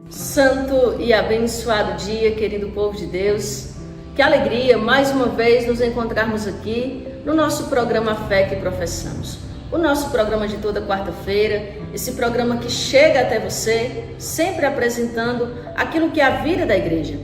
Santo e abençoado dia, querido povo de Deus. Que alegria mais uma vez nos encontrarmos aqui no nosso programa Fé que Professamos. O nosso programa de toda quarta-feira, esse programa que chega até você, sempre apresentando aquilo que é a vida da igreja.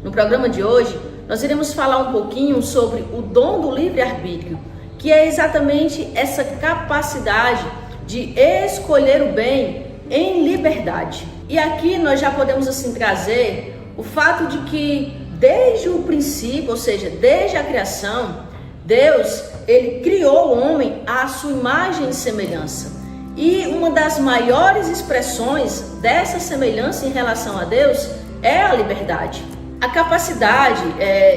No programa de hoje, nós iremos falar um pouquinho sobre o dom do livre-arbítrio, que é exatamente essa capacidade de escolher o bem em liberdade. E aqui nós já podemos assim trazer o fato de que desde o princípio, ou seja, desde a criação, Deus, ele criou o homem à sua imagem e semelhança. E uma das maiores expressões dessa semelhança em relação a Deus é a liberdade. A capacidade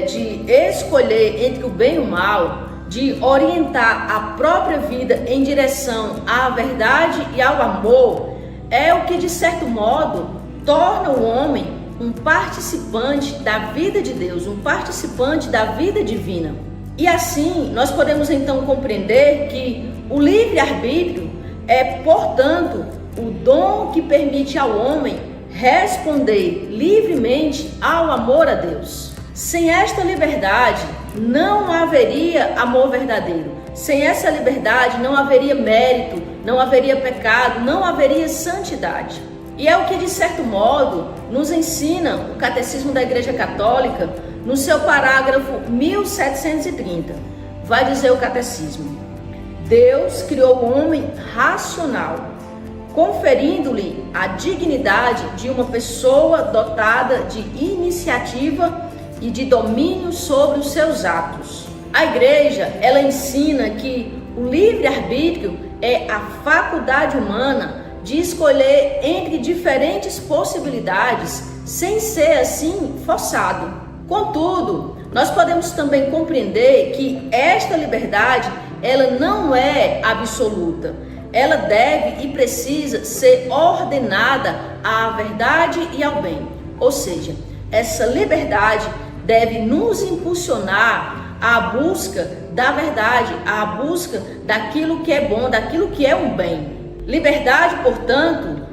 de escolher entre o bem e o mal, de orientar a própria vida em direção à verdade e ao amor, é o que de certo modo torna o homem um participante da vida de Deus, um participante da vida divina. E assim nós podemos então compreender que o livre-arbítrio é, portanto, o dom que permite ao homem responder livremente ao amor a Deus. Sem esta liberdade não haveria amor verdadeiro. Sem essa liberdade não haveria mérito, não haveria pecado, não haveria santidade. E é o que de certo modo nos ensina o Catecismo da Igreja Católica no seu parágrafo 1730. Vai dizer o Catecismo: Deus criou o homem racional, conferindo-lhe a dignidade de uma pessoa dotada de iniciativa e de domínio sobre os seus atos. A Igreja, ela ensina que o livre-arbítrio é a faculdade humana de escolher entre diferentes possibilidades sem ser assim forçado. Contudo, nós podemos também compreender que esta liberdade, ela não é absoluta. Ela deve e precisa ser ordenada à verdade e ao bem. Ou seja, essa liberdade deve nos impulsionar à busca da verdade, à busca daquilo que é bom, daquilo que é um bem. Liberdade, portanto,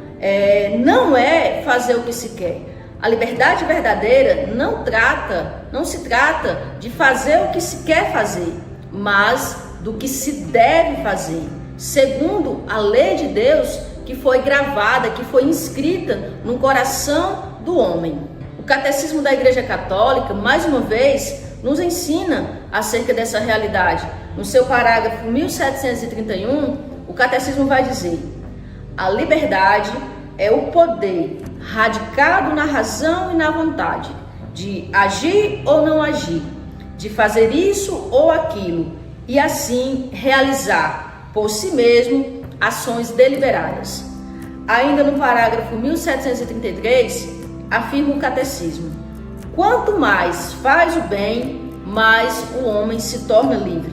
não é fazer o que se quer. A liberdade verdadeira não se trata de fazer o que se quer fazer, mas do que se deve fazer, segundo a lei de Deus que foi gravada, que foi inscrita no coração do homem. O Catecismo da Igreja Católica, mais uma vez, nos ensina acerca dessa realidade. No seu parágrafo 1731, o Catecismo vai dizer: a liberdade é o poder radicado na razão e na vontade, de agir ou não agir, de fazer isso ou aquilo, e assim realizar por si mesmo ações deliberadas. Ainda no parágrafo 1733, afirma o Catecismo: quanto mais faz o bem, mais o homem se torna livre.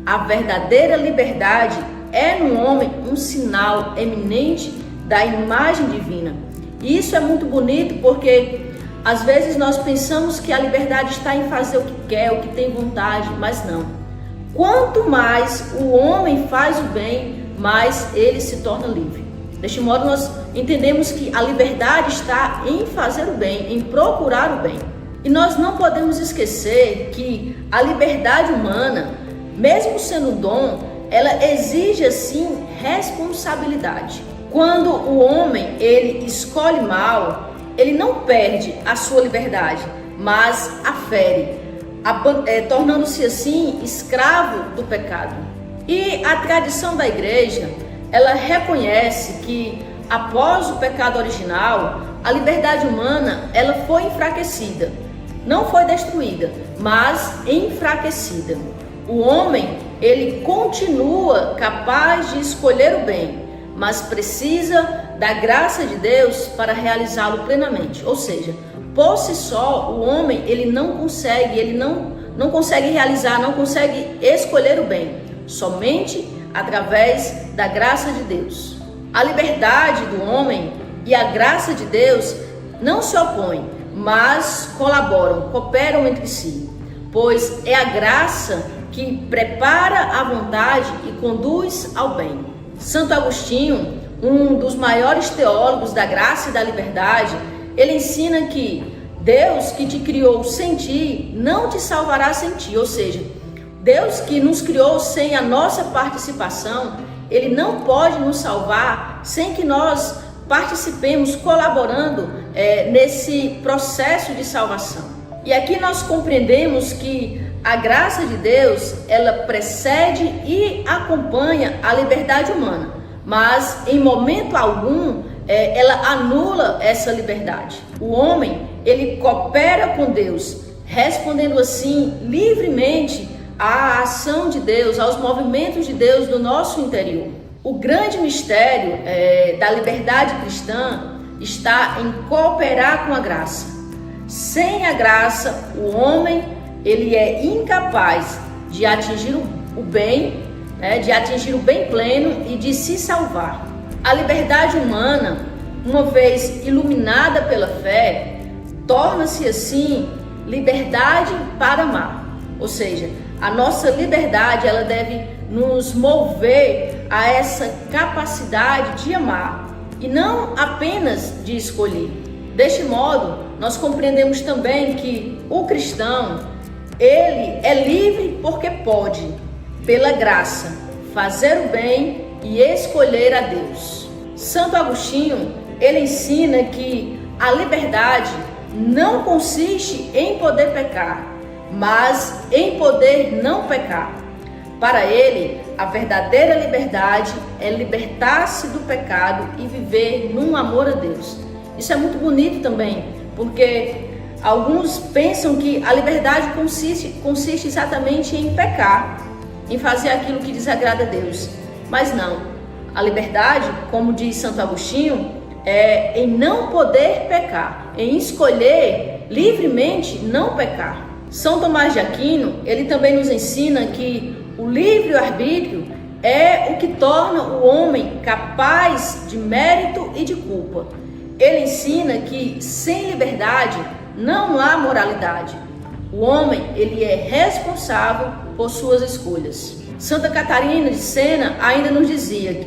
A verdadeira liberdade é no homem um sinal eminente da imagem divina. E isso é muito bonito porque às vezes nós pensamos que a liberdade está em fazer o que quer, o que tem vontade, mas não. Quanto mais o homem faz o bem, mais ele se torna livre. Deste modo nós entendemos que a liberdade está em fazer o bem, em procurar o bem. E nós não podemos esquecer que a liberdade humana, mesmo sendo dom, ela exige assim responsabilidade. Quando o homem ele escolhe mal, ele não perde a sua liberdade, mas a fere, tornando-se assim escravo do pecado. E a tradição da igreja, ela reconhece que após o pecado original, a liberdade humana ela foi enfraquecida. Não foi destruída, mas enfraquecida. O homem, ele continua capaz de escolher o bem, mas precisa da graça de Deus para realizá-lo plenamente. Ou seja, por si só, o homem, ele não consegue realizar, não consegue escolher o bem, somente através da graça de Deus. A liberdade do homem e a graça de Deus não se opõem, mas cooperam entre si, pois é a graça que prepara a vontade e conduz ao bem. Santo Agostinho, um dos maiores teólogos da graça e da liberdade, ele ensina que Deus que te criou sem ti, não te salvará sem ti. Ou seja, Deus que nos criou sem a nossa participação, Ele não pode nos salvar sem que nós participemos, colaborando nesse processo de salvação. E aqui nós compreendemos que a graça de Deus, ela precede e acompanha a liberdade humana, mas em momento algum ela anula essa liberdade. O homem, ele coopera com Deus, respondendo assim livremente à ação de Deus, aos movimentos de Deus no nosso interior. O grande mistério da liberdade cristã está em cooperar com a graça. Sem a graça, o homem ele é incapaz de atingir o bem, de atingir o bem pleno e de se salvar. A liberdade humana, uma vez iluminada pela fé, torna-se assim liberdade para amar. Ou seja, a nossa liberdade ela deve nos mover a essa capacidade de amar e não apenas de escolher. Deste modo, nós compreendemos também que o cristão, ele é livre porque pode, pela graça, fazer o bem e escolher a Deus. Santo Agostinho, ele ensina que a liberdade não consiste em poder pecar, mas em poder não pecar. Para ele, a verdadeira liberdade é libertar-se do pecado e viver num amor a Deus. Isso é muito bonito também, porque alguns pensam que a liberdade consiste exatamente em pecar, em fazer aquilo que desagrada a Deus. Mas não. A liberdade, como diz Santo Agostinho, é em não poder pecar, em escolher livremente não pecar. São Tomás de Aquino, ele também nos ensina que o livre-arbítrio é o que torna o homem capaz de mérito e de culpa. Ele ensina que sem liberdade não há moralidade. O homem, ele é responsável por suas escolhas. Santa Catarina de Sena ainda nos dizia,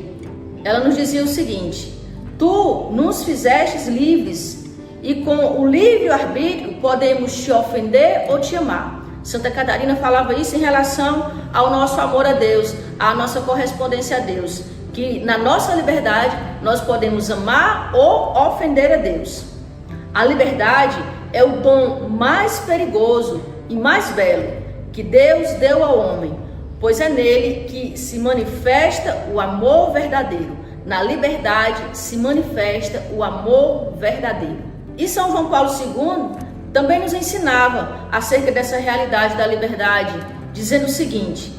ela nos dizia o seguinte: tu nos fizestes livres e com o livre-arbítrio podemos te ofender ou te amar. Santa Catarina falava isso em relação ao nosso amor a Deus, à nossa correspondência a Deus, que na nossa liberdade nós podemos amar ou ofender a Deus. A liberdade é o dom mais perigoso e mais belo que Deus deu ao homem, pois é nele que se manifesta o amor verdadeiro. Na liberdade se manifesta o amor verdadeiro. E São João Paulo II também nos ensinava acerca dessa realidade da liberdade, dizendo o seguinte,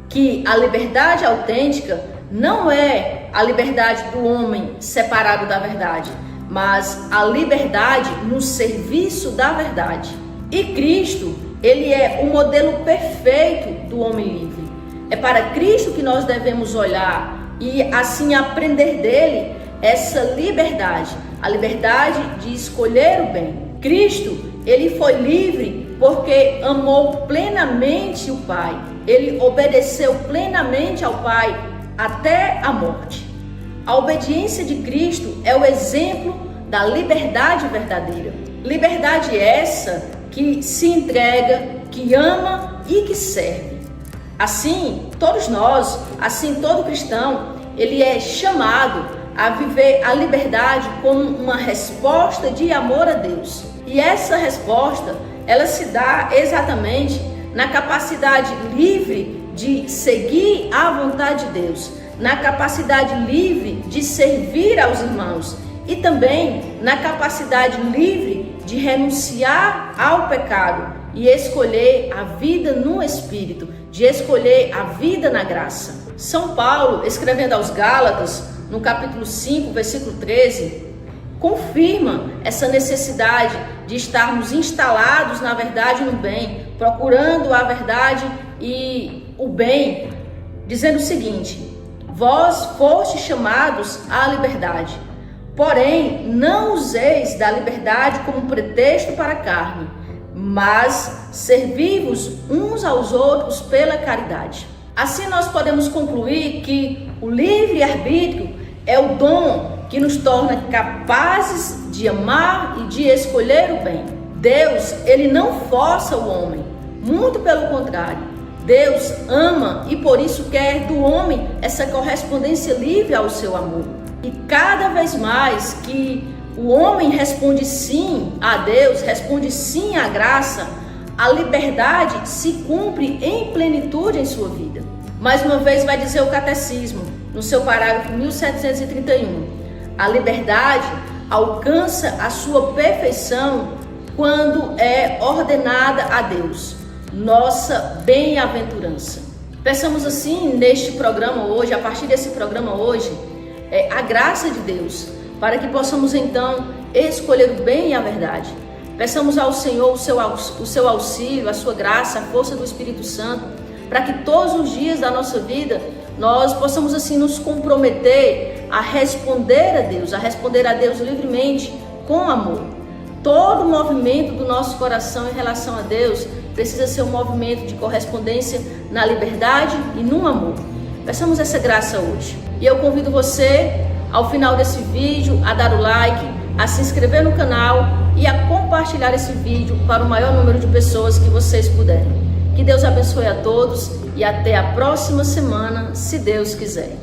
que a liberdade autêntica não é a liberdade do homem separado da verdade, mas a liberdade no serviço da verdade. E Cristo, ele é o modelo perfeito do homem livre. É para Cristo que nós devemos olhar e assim aprender dele essa liberdade, a liberdade de escolher o bem. Cristo, ele foi livre porque amou plenamente o Pai. Ele obedeceu plenamente ao Pai até a morte. A obediência de Cristo é o exemplo da liberdade verdadeira. Liberdade essa que se entrega, que ama e que serve. Assim, todos nós, assim todo cristão, ele é chamado a viver a liberdade como uma resposta de amor a Deus. E essa resposta, ela se dá exatamente na capacidade livre de seguir a vontade de Deus, na capacidade livre de servir aos irmãos e também na capacidade livre de renunciar ao pecado e escolher a vida no Espírito, de escolher a vida na graça. São Paulo, escrevendo aos Gálatas, no capítulo 5, versículo 13, confirma essa necessidade de estarmos instalados na verdade e no bem, procurando a verdade e o bem, dizendo o seguinte: vós fostes chamados à liberdade, porém não useis da liberdade como pretexto para a carne, mas servi-vos uns aos outros pela caridade. Assim nós podemos concluir que o livre-arbítrio É o dom que nos torna capazes de amar e de escolher o bem. Deus, ele não força o homem, muito pelo contrário. Deus ama e por isso quer do homem essa correspondência livre ao seu amor. E cada vez mais que o homem responde sim a Deus, responde sim à graça, a liberdade se cumpre em plenitude em sua vida. Mais uma vez vai dizer o catecismo, no seu parágrafo 1731, a liberdade alcança a sua perfeição quando é ordenada a Deus, nossa bem-aventurança. Peçamos assim neste programa hoje, a partir desse programa hoje, a graça de Deus, para que possamos então escolher o bem e a verdade. Peçamos ao Senhor o seu auxílio, a sua graça, a força do Espírito Santo, para que todos os dias da nossa vida nós possamos assim nos comprometer a responder a Deus livremente com amor. Todo movimento do nosso coração em relação a Deus precisa ser um movimento de correspondência na liberdade e no amor. Peçamos essa graça hoje. E eu convido você, ao final desse vídeo, a dar o like, a se inscrever no canal e a compartilhar esse vídeo para o maior número de pessoas que vocês puderem. Que Deus abençoe a todos e até a próxima semana, se Deus quiser.